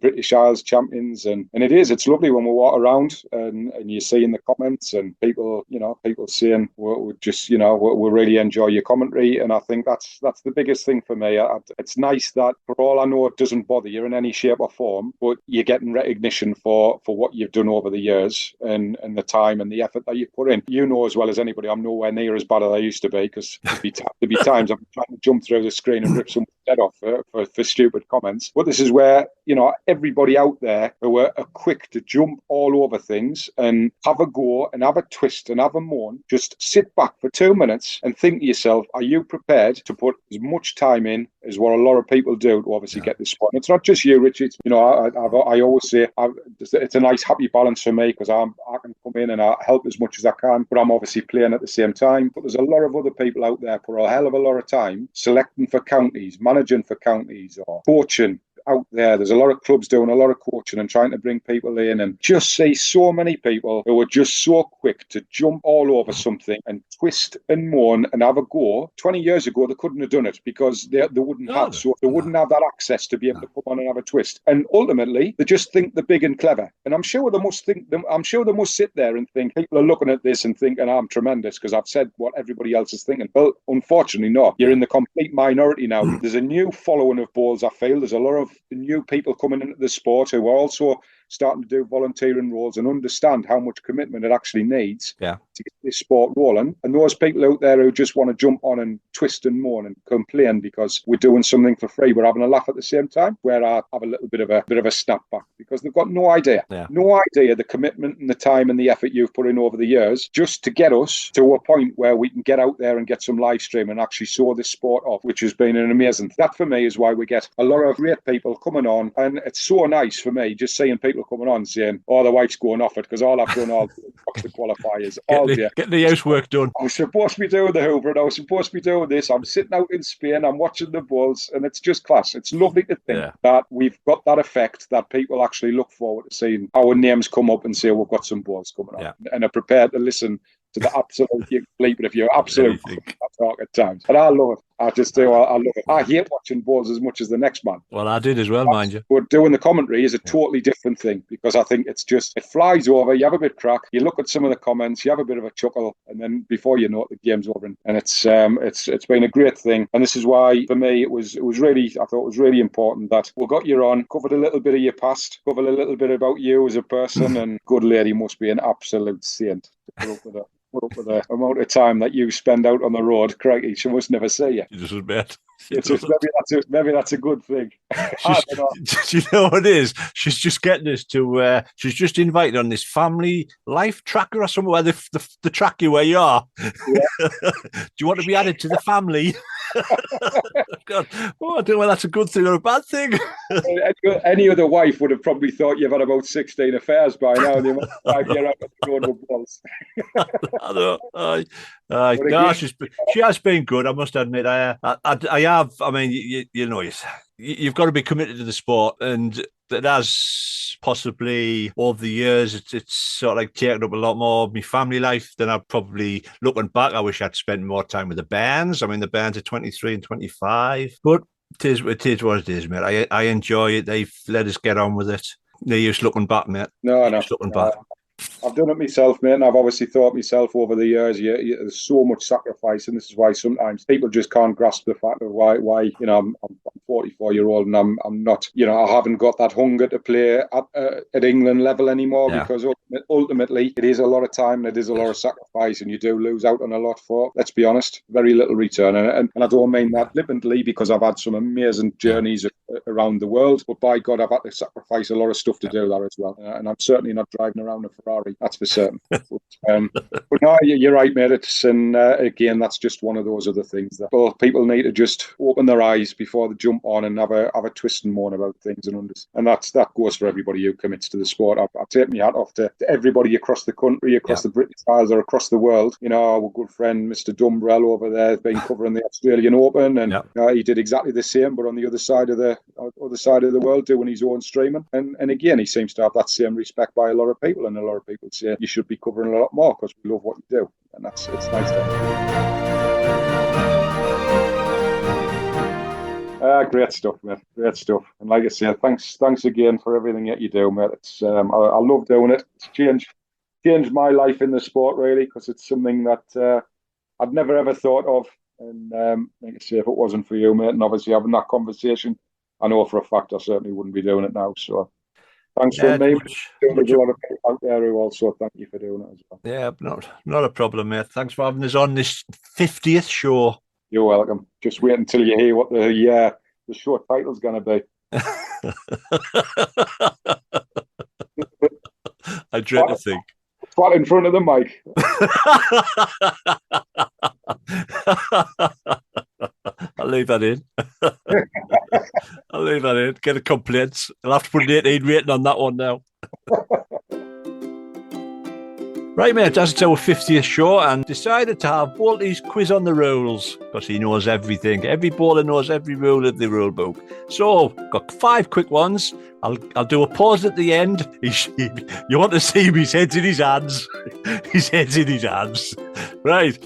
British Isles champions, and it's lovely when we walk around and you see in the comments and people saying we really enjoy your commentary, and I think that's the biggest thing for me. It's nice that for all I know it doesn't bother you in any shape or form, but you're getting recognition for what you've done over the years and the time and the effort that you've put in. You know as well as anybody, I'm nowhere near as bad as I used to be, because there'd be times I'm trying to jump through the screen and rip someone's head off for stupid comments. But this is where everybody out there who are quick to jump all over things and have a go and have a twist and have a moan, just sit back for 2 minutes and think to yourself, are you prepared to put as much time in as what a lot of people do to obviously get this spot? And it's not just you, Richard. I always say it's a nice happy balance for me, because I can come in and I help as much as I can, but I'm obviously playing at the same time. But there's a lot of other people out there put a hell of a lot of time selecting for counties, managing for counties, or coaching out there. There's a lot of clubs doing a lot of coaching and trying to bring people in, and just see so many people who are just so quick to jump all over something and twist and moan and have a go. 20 years ago they couldn't have done it, because they wouldn't have that access to be able to come on and have a twist, and ultimately they just think they're big and clever. And I'm sure they must sit there and think people are looking at this and thinking I'm tremendous because I've said what everybody else is thinking. Well, unfortunately not. You're in the complete minority now. There's a new following of balls, I feel. There's a lot of new people coming into the sport who are also starting to do volunteering roles and understand how much commitment it actually needs to get this sport rolling. And those people out there who just want to jump on and twist and moan and complain because we're doing something for free, we're having a laugh at the same time, where I have a little bit of a snapback, because they've got no idea the commitment and the time and the effort you've put in over the years just to get us to a point where we can get out there and get some live stream and actually show this sport off, which has been an amazing. That for me is why we get a lot of great people coming on, and it's so nice for me just seeing people coming on saying, "Oh, the wife's going off it because all I've done all the qualifiers, get the housework done. I was supposed to be doing the Hoover and I was supposed to be doing this. I'm sitting out in Spain, I'm watching the Bulls, and it's just class. It's lovely to think that we've got that effect that people actually look forward to seeing our names come up and say, we've got some Bulls coming on, and are prepared to listen to the absolute, you bleep it if you're absolute talk at times. And I love it. I just do. I love it. I hate watching balls as much as the next man. Well, I did as well, mind you. But doing the commentary is a totally different thing, because I think it's just, it flies over. You have a bit of crack. You look at some of the comments. You have a bit of a chuckle, and then before you know it, the game's over. And it's been a great thing. And this is why, for me, I thought it was really important that we got you on, covered a little bit of your past, covered a little bit about you as a person, and good lady must be an absolute saint to put up with that. Put up with the amount of time that you spend out on the road. Crikey, she must never see you. She doesn't bet. Maybe that's a good thing. You know what it is? She's just getting us to. She's just invited on this family life tracker or somewhere. The track you where you are. Yeah. Do you want to be added to the family? God, I don't know whether that's a good thing or a bad thing. Any other wife would have probably thought you've had about 16 affairs by now. The amount of time you're out on the road with balls. I know. No, she has been good. I must admit. I have. I mean, you know, you've got to be committed to the sport, and that has possibly over the years, it's sort of like taken up a lot more of my family life than I've probably, looking back, I wish I'd spent more time with the bands. I mean, the bands are 23 and 25, but it is what it is, mate. I enjoy it. They've let us get on with it. No use looking back, mate. No. Looking back. I've done it myself, mate, and I've obviously thought myself over the years, there's so much sacrifice, and this is why sometimes people just can't grasp the fact of why you know, I'm 44-year-old and I'm not, you know, I haven't got that hunger to play at England level anymore, because ultimately it is a lot of time, and it is a lot of sacrifice, and you do lose out on a lot for, let's be honest, very little return. And I don't mean that flippantly, because I've had some amazing journeys around the world, but by God, I've had to sacrifice a lot of stuff to do that as well. And I'm certainly not driving around a Ferrari, that's for certain. But no, you're right, mate. Again, that's just one of those other things that people need to just open their eyes before they jump on and have a twist and moan about things, and that goes for everybody who commits to the sport. I take my hat off to everybody across the country, across the British Isles, or across the world. You know, our good friend Mr. Dumbrell over there has been covering the Australian Open, and he did exactly the same, but on the other side of the world, doing his own streaming. And again, he seems to have that same respect by a lot of people, and a lot of people say you should be covering a lot more because we love what you do, and it's nice to great stuff, mate. Great stuff. And like I say, thanks again for everything that you do, mate. It's I love doing it. It's changed my life in the sport, really, because it's something that I'd never ever thought of. And like I say, if it wasn't for you, mate, and obviously having that conversation, I know for a fact I certainly wouldn't be doing it now. So thanks for me. There's a lot of people out there who also thank you for doing it as well. Yeah, not a problem, mate. Thanks for having us on this 50th show. You're welcome. Just wait until you hear what the show title's going to be. I dread to think. Flat in front of the mic. I'll leave that in. I'll leave that in. Get a complaints. I'll have to put an 18 rating on that one now. Right, mate, as it's our 50th show, and decided to have Bolty's quiz on the rules, because he knows everything. Every bowler knows every rule of the rule book. So, got 5 quick ones. I'll do a pause at the end. You want to see him, his head's in his hands. His head's in his hands. Right.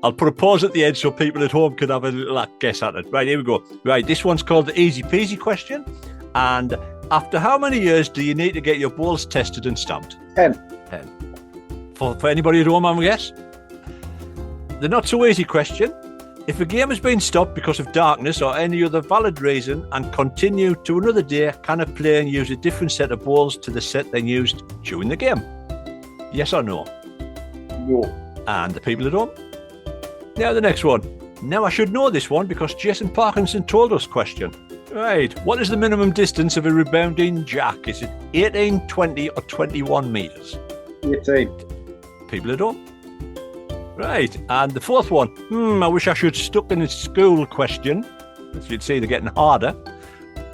I'll put a pause at the end so people at home can have a little guess at it. Right, here we go. Right, this one's called the easy peasy question. And after how many years do you need to get your balls tested and stamped? 10. For anybody at home, I'm guess. The not so easy question. If a game has been stopped because of darkness or any other valid reason and continued to another day, can a player use a different set of balls to the set they used during the game? Yes or no? No. And the people at home? Now the next one. Now I should know this one because Jason Parkinson told us question. Right, what is the minimum distance of a rebounding jack? Is it 18, 20 or 21 metres? 18. People at home? Right, and the fourth one. I wish I should stuck in a school question. As you'd see, they're getting harder.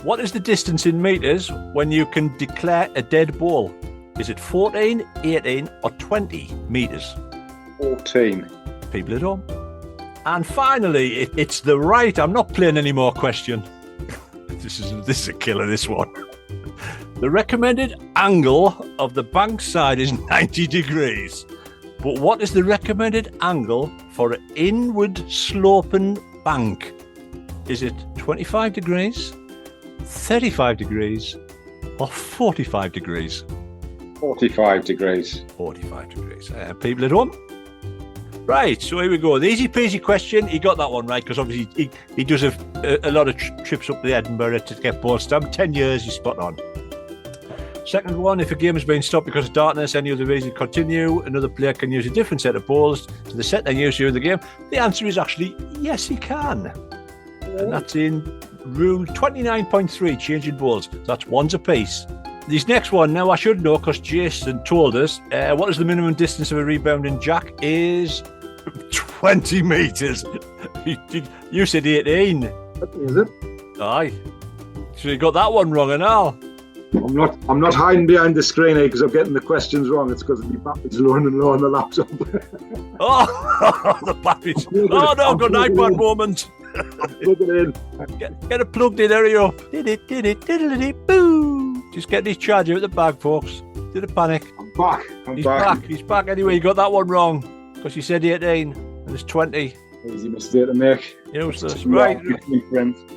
What is the distance in metres when you can declare a dead ball? Is it 14, 18 or 20 metres? 14. People at home? And finally, it's the right. I'm not playing any more question. This is a killer, this one. The recommended angle of the bank side is 90 degrees. But what is the recommended angle for an inward sloping bank? Is it 25 degrees, 35 degrees, or 45 degrees? 45 degrees. 45 degrees. People at home? Right, so here we go. The easy peasy question. He got that one right because obviously he does a lot of trips up to Edinburgh to get ball stamped. 10 years, he's spot on. Second one, if a game has been stopped because of darkness, any other reason continue, another player can use a different set of balls to the set they use during the game. The answer is actually yes, he can. And that's in rule 29.3, changing balls. That's ones apiece. This next one, now I should know because Jason told us, what is the minimum distance of a rebounding jack? Is 20 metres. You said 18. Is it? Aye. So you got that one wrong and all. I'm not hiding behind the screen here because I'm getting the questions wrong. It's because the battery's low and low on the laptop. Oh, the batteries. Oh no, good iPad moment. Plug it in. Get it plugged in, hurry up. Boo. Just get this charger out the bag, folks. Didn't panic. I'm back. He's back anyway. You got that one wrong because you said 18 and it's 20. Easy mistake to make. Useless. Right.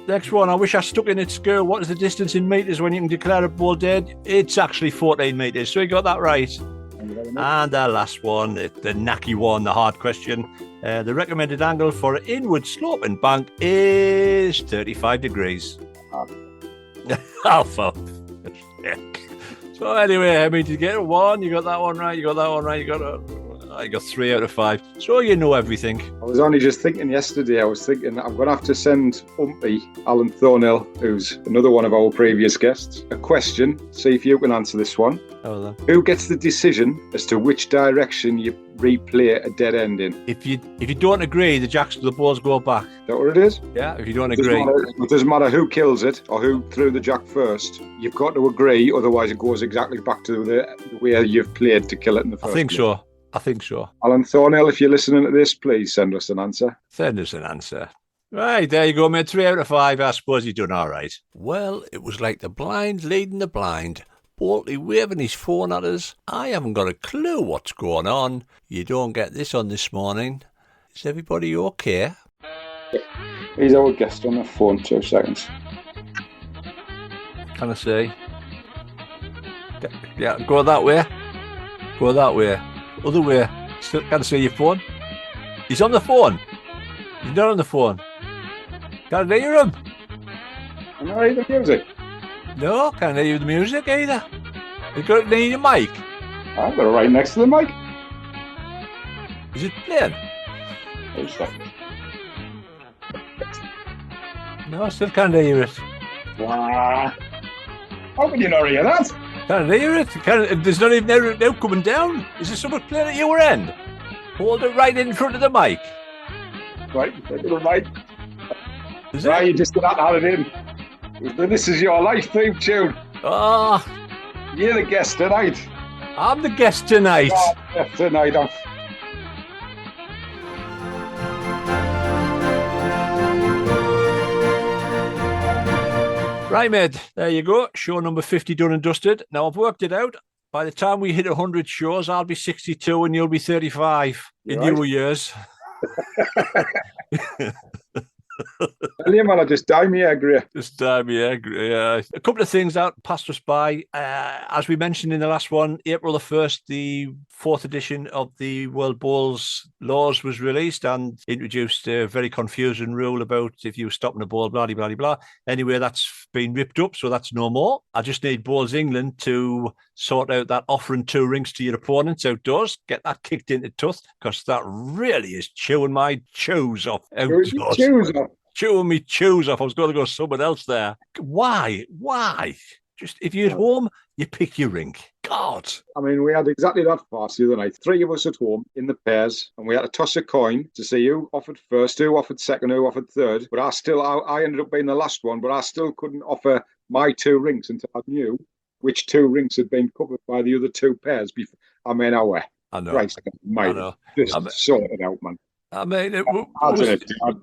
Next one. I wish I stuck in at school. What is the distance in metres when you can declare a ball dead? It's actually 14 metres. So you got that right. And the last one, the knacky one, the hard question. The recommended angle for an inward sloping bank is 35 degrees. Oh, fuck. So anyway, I mean, to get one, you got that one right. You got that one right. I got 3 out of 5. So you know everything. I was only just thinking yesterday, I'm going to have to send Umpy, Alan Thornhill, who's another one of our previous guests, a question. See if you can answer this one. Oh, then. Who gets the decision as to which direction you replay a dead end in? If you don't agree, the balls go back. Is that what it is? Yeah, if you don't agree. It doesn't matter who kills it or who threw the jack first. You've got to agree, otherwise it goes exactly back to the way you've played to kill it in the first place. I think so. Alan Thornhill, if you're listening to this, please send us an answer. Send us an answer. Right, there you go, mate. 3 out of 5. I suppose you've done all right. Well, it was like the blind leading the blind. Bolty waving his phone at us. I haven't got a clue what's going on. You don't get this on this morning. Is everybody okay? He's our guest on the phone. 2 seconds. Can I see? Yeah, go that way. Go that way. Other way. Still can't see your phone. He's on the phone. He's not on the phone. Can't hear him. Can I hear the music? No, can't hear the music either. You got it near your mic. I've got it right next to the mic. Is it playing? 2 seconds. No, I still can't hear it. How can you not hear that? Can't hear it. There's not even now coming down. Is there someone playing at your end? Hold it right in front of the mic. Right in front of the mic. Is right, it? you just got to add it in. This is your life theme tune. Oh. You're the guest tonight. I'm the guest tonight. Right, mate, there you go. Show number 50 done and dusted. Now, I've worked it out. By the time we hit 100 shows, I'll be 62 and you'll be 35 in newer years. William, I'll just dye me agree. Just dye me agree. Yeah. A couple of things out passed us by. As we mentioned in the last one, April the 1st, the 4th edition of the World Bowls laws was released and introduced a very confusing rule about if you were stopping a ball, blah, blah, blah, blah. Anyway, that's been ripped up, so that's no more. I just need Bowls England to sort out that offering 2 rings to your opponents outdoors, get that kicked into tooth, because that really is chewing my chews off outdoors. Chewing me chews off. I was going to go somewhere else there. Why? Just if you're at home, you pick your ring. God. I mean, we had exactly that farce the other night. 3 of us at home in the pairs, and we had to toss a coin to see who offered first, who offered second, who offered third. But I ended up being the last one, but I still couldn't offer my 2 rings until I knew which 2 rings had been covered by the other 2 pairs before. I mean, I know. Right, I know. Just sort it out, man. I mean, I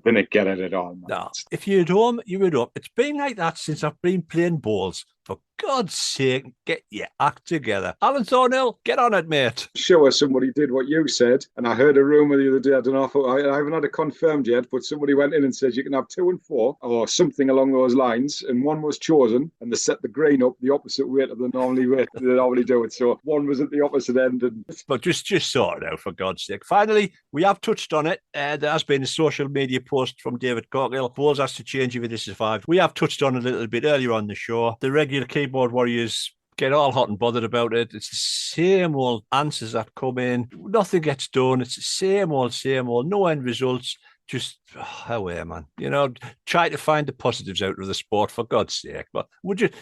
didn't get it at all, man. No. If you're at home, you're at home. It's been like that since I've been playing bowls. For God's sake, get your act together. Alan Thornhill, get on it, mate. Sure, somebody did what you said, and I heard a rumour the other day. I don't know if I haven't had it confirmed yet, but somebody went in and said you can have 2 and 4 or something along those lines, and one was chosen, and they set the green up the opposite way to the normally do it. So one was at the opposite end. But just sort it out, for God's sake. Finally, we have touched on it. There has been a social media post from David Cockhill. Bowls has to change if it is survived. We have touched on it a little bit earlier on the show. The regular keyboard warriors get all hot and bothered about it. It's the same old answers that come in. Nothing gets done. It's the same old. No end results. Just away, man. You know, try to find the positives out of the sport, for God's sake. But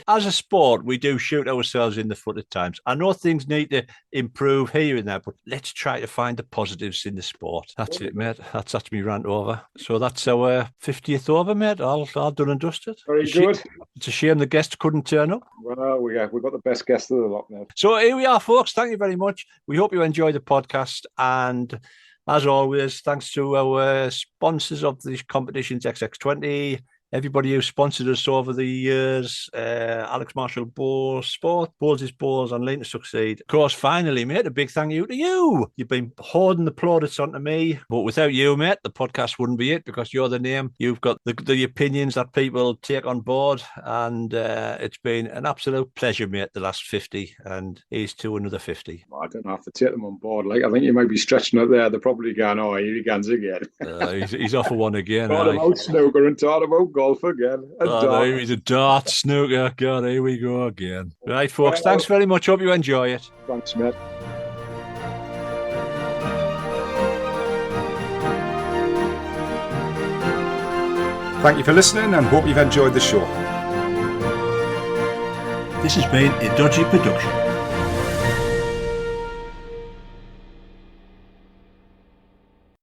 as a sport, we do shoot ourselves in the foot at times. I know things need to improve here and there, but let's try to find the positives in the sport. That's it, mate. That's me rant over. So that's our 50th over, mate. All done and dusted. Very good. It's a shame the guest couldn't turn up. Well, we've got the best guest of the lot, mate. So here we are, folks. Thank you very much. We hope you enjoy the podcast, and as always, thanks to our sponsors of these competitions, XX20, everybody who sponsored us over the years, Alex Marshall Bowls Sport, Bowls is Bowls, and Lean to Succeed. Of course, finally, mate, a big thank you to you. You've been hoarding the plaudits onto me, but without you, mate, the podcast wouldn't be it, because you're the name. You've got the opinions that people take on board, and it's been an absolute pleasure, mate, the last 50, and here's to another 50. I don't have to take them on board. I think you might be stretching it there. They're probably going, oh, here he goes again. He's off for one again. Talk about snooker and talk about golf again. No, he's a dart snooker. God, here we go again. Right, folks, thanks very much. Hope you enjoy it. Thanks, mate. Thank you for listening and hope you've enjoyed the show. This has been a Dodgy production.